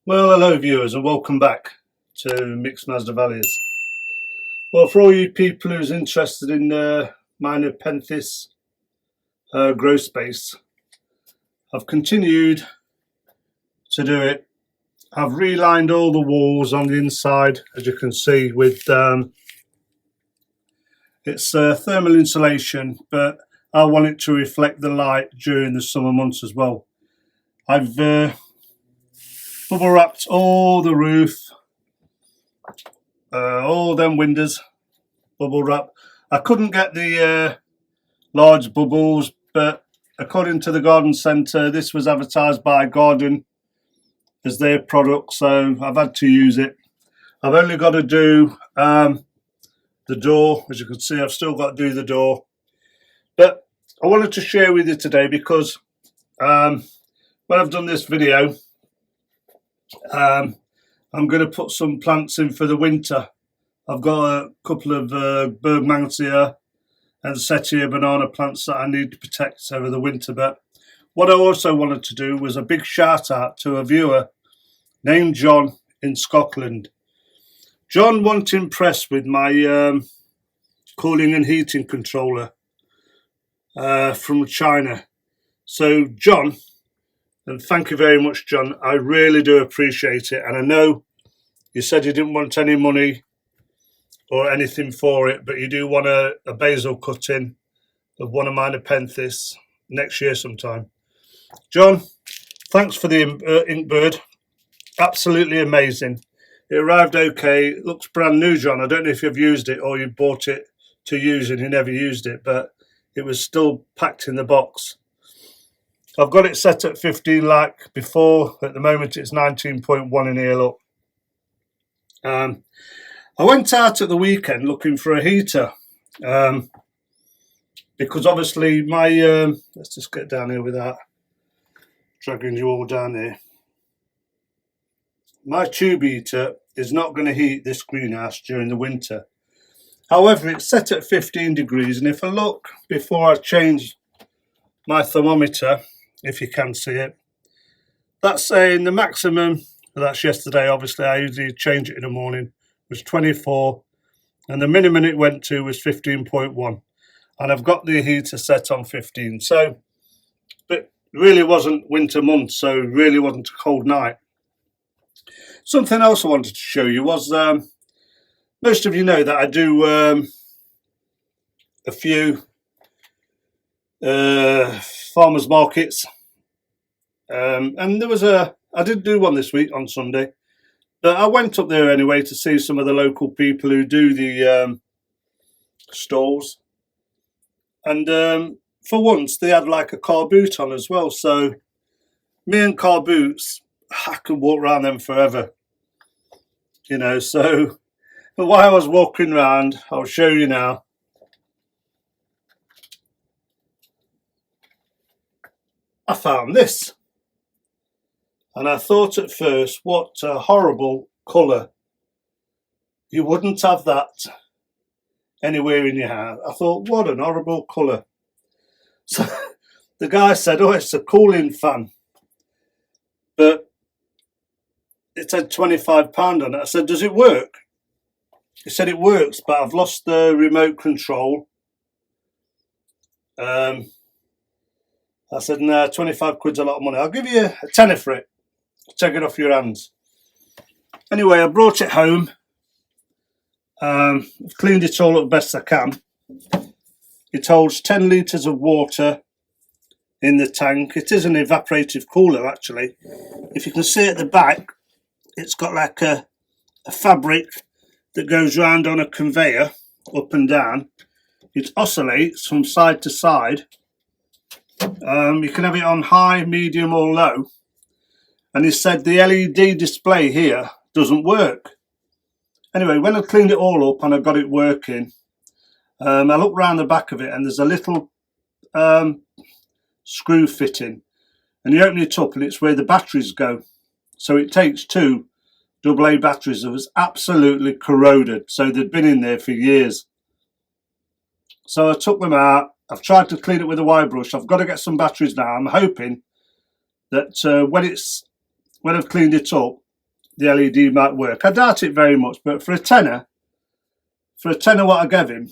Well, hello viewers and welcome back to Mixed Mazda Valleys. Well, for all you people who's interested in my Nepenthes grow space, I've continued to do it. I've relined all the walls on the inside, as you can see, with it's thermal insulation, but I want it to reflect the light during the summer months as well. I've bubble wrapped all the roof, all them windows, bubble wrap. I couldn't get the large bubbles, but according to the garden centre, this was advertised by Garden as their product, so I've had to use it. I've only got to do the door. As you can see, I've still got to do the door. But I wanted to share with you today because when I've done this video, I'm going to put some plants in for the winter. I've got a couple of Bergmansia and Setia banana plants that I need to protect over the winter. But what I also wanted to do was a big shout out to a viewer named John in Scotland. John wasn't impressed with my cooling and heating controller from China. So John, and thank you very much, John. I really do appreciate it. And I know you said you didn't want any money or anything for it, but you do want a basil cutting of one of my Nepenthes next year sometime. John, thanks for the Inkbird. Absolutely amazing. It arrived okay. It looks brand new, John. I don't know if you've used it or you bought it to use and you never used it, but it was still packed in the box. I've got it set at 15 like before. At the moment it's 19.1 in here, look. I went out at the weekend looking for a heater because obviously my, let's just get down here without dragging you all down here. My tube heater is not going to heat this greenhouse during the winter. However, it's set at 15 degrees, and if I look before I change my thermometer, if you can see it, that's saying the maximum, that's yesterday, obviously I usually change it in the morning, was 24, and the minimum it went to was 15.1, and I've got the heater set on 15. So, but it really wasn't winter months, so it really wasn't a cold night. Something else I wanted to show you was, most of you know that I do a few farmers markets, and there was I did do one this week on Sunday, but I went up there anyway to see some of the local people who do the stalls, and for once they had like a car boot on as well, so me and car boots, I could walk around them forever, you know. So but while I was walking around, I'll show you now. I found this, and I thought at first, what a horrible colour. You wouldn't have that anywhere in your house. I thought, what an horrible colour. So the guy said, oh, it's a cooling fan, but it said £25 on it. I said, does it work? He said it works, but I've lost the remote control. I said, no, 25 quid's a lot of money. I'll give you a tenner for it. Take it off your hands. Anyway, I brought it home. I've cleaned it all up best I can. It holds 10 litres of water in the tank. It is an evaporative cooler, actually. If you can see at the back, it's got like a fabric that goes round on a conveyor up and down. It oscillates from side to side. You can have it on high, medium or low. And he said the LED display here doesn't work. Anyway, when I cleaned it all up and I got it working, I looked round the back of it and there's a little screw fitting. And you open it up and it's where the batteries go. So it takes two AA batteries that was absolutely corroded. So they'd been in there for years. So I took them out. I've tried to clean it with a wire brush. I've got to get some batteries now. I'm hoping that when I've cleaned it up, the LED might work. I doubt it very much, but for a tenner what I gave him,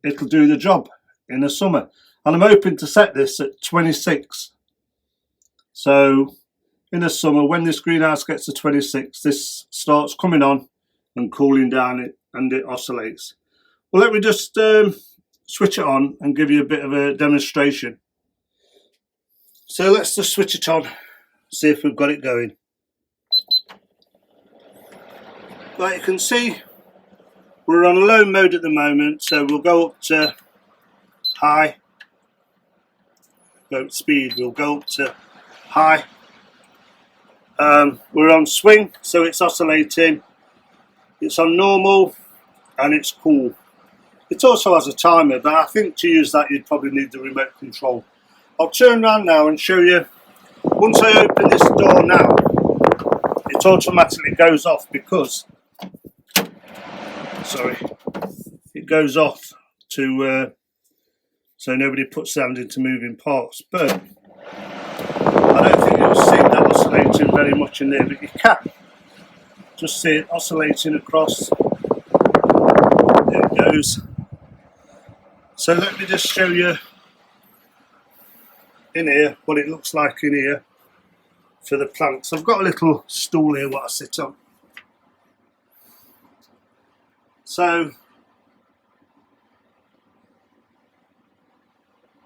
it'll do the job in the summer. And I'm hoping to set this at 26. So in the summer, when this greenhouse gets to 26, this starts coming on and cooling down, and it oscillates. Well, let me just switch it on and give you a bit of a demonstration. So let's just switch it on, see if we've got it going. Like you can see, we're on low mode at the moment, so we'll go up to high. Go speed, we'll go up to high. We're on swing, so it's oscillating. It's on normal and it's cool. It also has a timer, but I think to use that you'd probably need the remote control. I'll turn around now and show you. Once I open this door now, it automatically goes off because, sorry, it goes off to so nobody puts sand into moving parts. But I don't think you'll see that oscillating very much in there, but you can just see it oscillating across. There it goes. So let me just show you in here what it looks like in here for the plants. I've got a little stool here what I sit on. So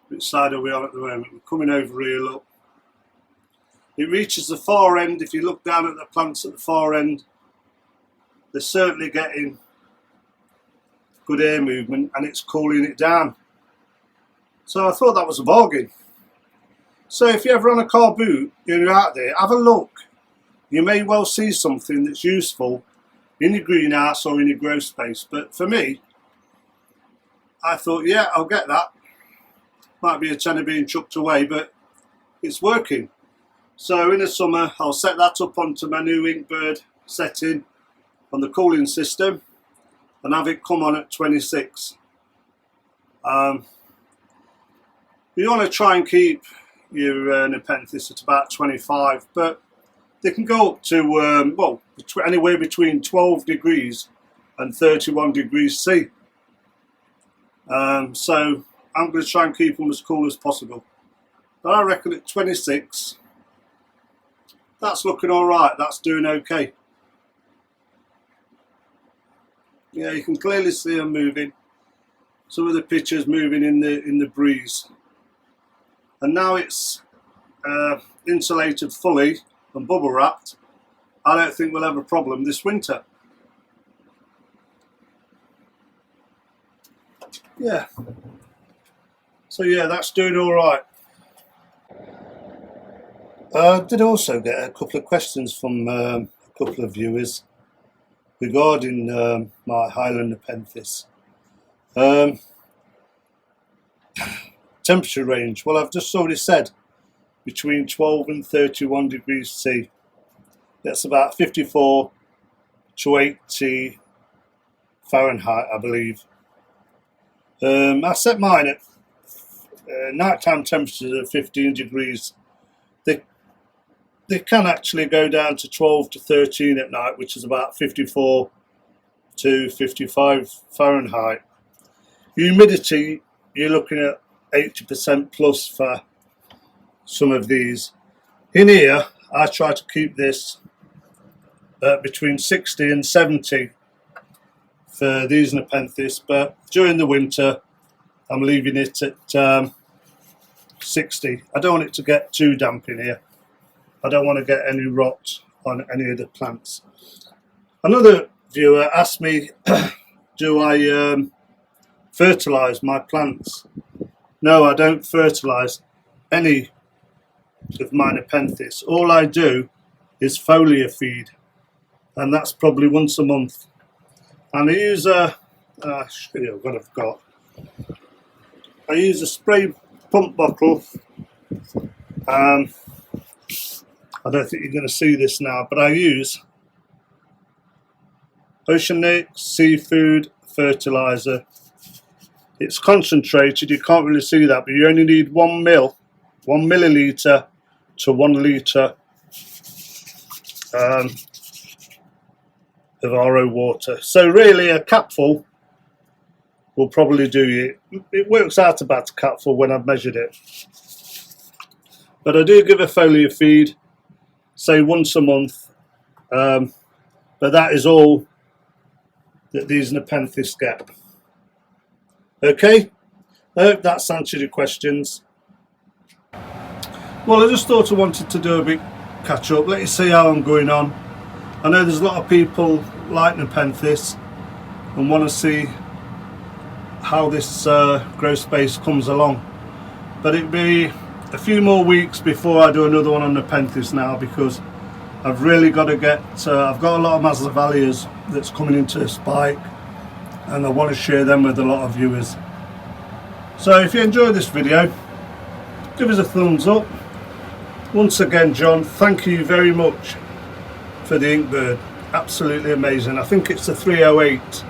which side are we on at the moment? We're coming over here, look. It reaches the far end. If you look down at the plants at the far end, they're certainly getting good air movement and it's cooling it down. So I thought that was a bargain. So if you're ever on a car boot, you're out there, have a look. You may well see something that's useful in your greenhouse or in your grow space. But for me, I thought, yeah, I'll get that. Might be a tenner being chucked away, but it's working. So in the summer, I'll set that up onto my new Inkbird setting on the cooling system and have it come on at 26. You want to try and keep your Nepenthes at about 25, but they can go up to, well, anywhere between 12 degrees and 31 degrees C. So I'm going to try and keep them as cool as possible. But I reckon at 26, that's looking all right. That's doing okay. Yeah, you can clearly see them moving. Some of the pictures moving in the breeze. And now it's insulated fully and bubble wrapped. I don't think we'll have a problem this winter. Yeah. So yeah, that's doing all right. I did also get a couple of questions from a couple of viewers regarding my Highland Nepenthes. Temperature range, well, I've just already said between 12 and 31 degrees C. That's about 54 to 80 Fahrenheit, I believe. I set mine at nighttime temperatures of 15 degrees. They can actually go down to 12 to 13 at night, which is about 54 to 55 Fahrenheit. Humidity, you're looking at 80% plus for some of these. In here, I try to keep this between 60 and 70 for these Nepenthes, but during the winter, I'm leaving it at 60. I don't want it to get too damp in here. I don't want to get any rot on any of the plants. Another viewer asked me, do I fertilize my plants? No, I don't fertilize any of my Nepenthes. All I do is foliar feed, and that's probably once a month. And I use I use a spray pump bottle. I don't think you're going to see this now, but I use Oceanic Seafood Fertilizer. It's concentrated, you can't really see that, but you only need 1 milliliter to 1 litre of RO water. So really a capful will probably do you. It works out about a capful when I've measured it. But I do give a foliar feed, say once a month. But that is all that these Nepenthes get. Okay, I hope that's answered your questions. Well, I just thought I wanted to do a big catch up, let you see how I'm going on. I know there's a lot of people like Nepenthes and want to see how this grow space comes along, but it'll be a few more weeks before I do another one on Nepenthes now, because I've really got to get I've got a lot of Masdevallias that's coming into a spike and I want to share them with a lot of viewers. So if you enjoyed this video, give us a thumbs up. Once again, John, thank you very much for the Inkbird. Absolutely amazing. I think it's a 308,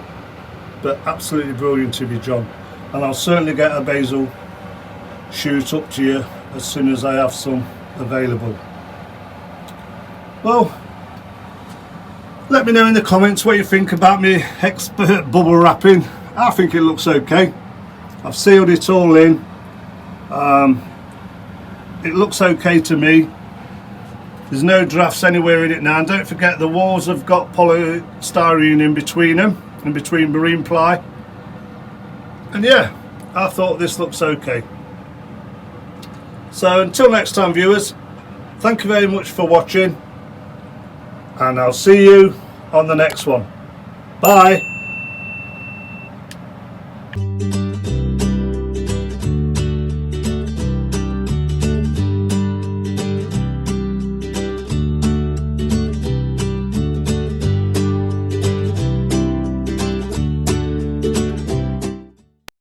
but absolutely brilliant of you, John. And I'll certainly get a basil shoot up to you as soon as I have some available. Well, let me know in the comments what you think about me expert bubble wrapping. I think it looks okay. I've sealed it all in. It looks okay to me. There's no drafts anywhere in it now, and don't forget the walls have got polystyrene in between them, in between marine ply. And yeah, I thought this looks okay. So until next time, viewers, thank you very much for watching, and I'll see you on the next one. Bye.